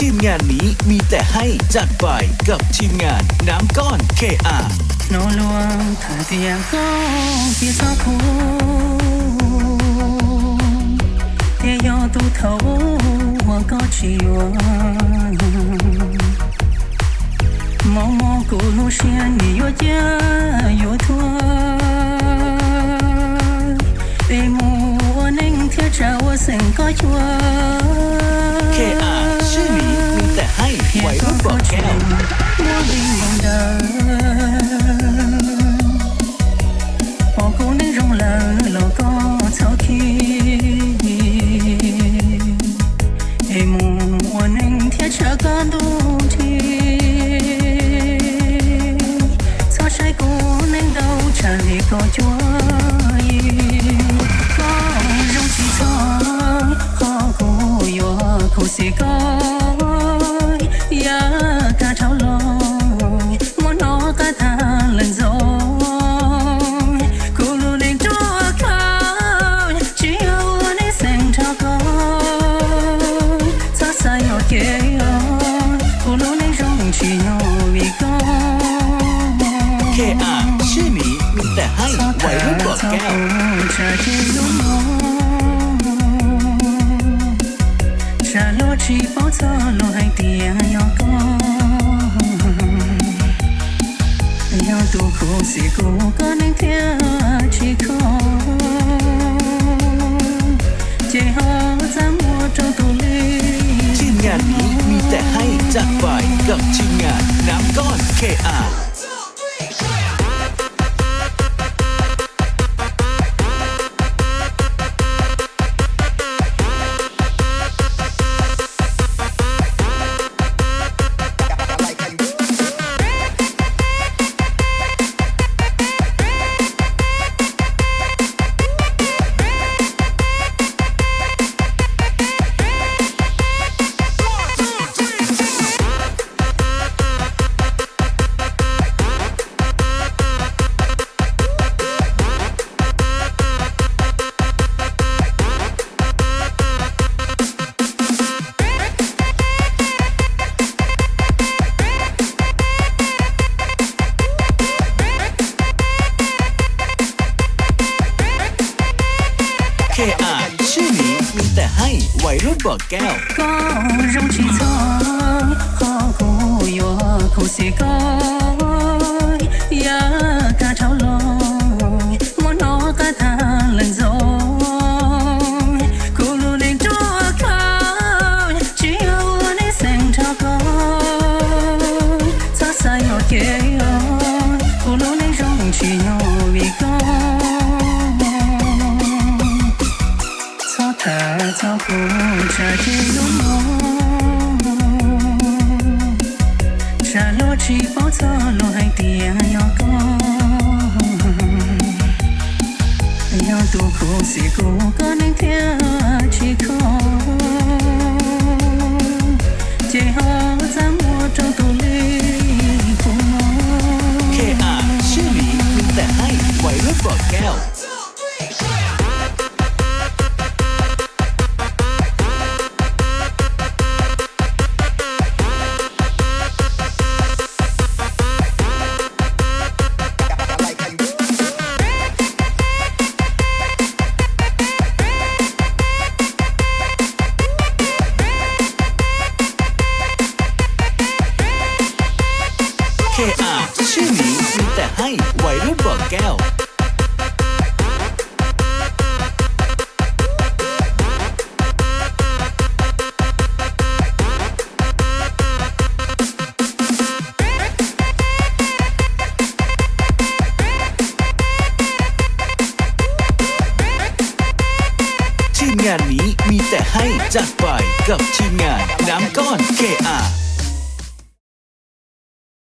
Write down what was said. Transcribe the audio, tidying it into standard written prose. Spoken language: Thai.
ทีมงานนี้มีแต่ให้จัดไปกับทีมงานน้ำก้อน KR นอลวงถ้าเตียงก็พี่สาวคู่เตียยอตูเท่าว่าก็ชีวามองกูรู้เสียนี่อยู่เจ้าอยู่ทั่วเอ็มูนิ่งเทียชาวเสียงก็ชัว KR ชื่อนี้มีแต่ให้ไว้รุ่นบอกแก้วมัววิ่งมองเดินพอกูนิ่งรงเลยเราก็เท่าทีเอ็มูนิ่งเทียชากันดูทีใช้กูนิ่งเดาชาลีก็ช่วยก็รงที่ท้องขอกูอยู่กูสิก็อยากจะเท่าลอยมันนอกกะทาเล่นโซกูรู้ในตัวเขาชีวิตในเส้นทางก็ถ้าสายเกี่ยวกูรู้ในรงที่โนวิก็KR ชื่อนี้มีแต่ให้ไว้รุ่นบอกแก้วชาโลชีปอเธอโลให้เตียงยอก็ยอตัวกูสิกูก็นึกเทียชีคอเจ้าจำหัวเจ้าตัวเล็กทีมงานนี้มีแต่ให้จัดไปกับทีมงานน้ำก้อน KR KR ชื่อนี้มีแต่ให้ไว้รุ่นบอกแก้วก็รงที่ท้องขอกูอยู่กูสิก็อยากจะเท่าลอยมันนอกกะทาเล่นโซกูรู้ในตัวเขาชีวิตในเส้นทางก็ถ้าสายเกี่ยวกูรู้ในรงที่โนวิก็เจ้ากูชาที่ลุ่มชาโลชีปอเธอโลให้เตียงยอก็ยอตัวกูสิกูก็นึกเทียชีคอเจ้าจำหัวเจ้าตัวเล็กกูKR ชื่อนี้มีแต่ให้ไว้รุ่นบอกแก้วKR ชื่อนี้มีแต่ให้ไว้รุ่นบอกแก้วทีมงานนี้มีแต่ให้จัดไปกับทีมงานน้ำก้อน KR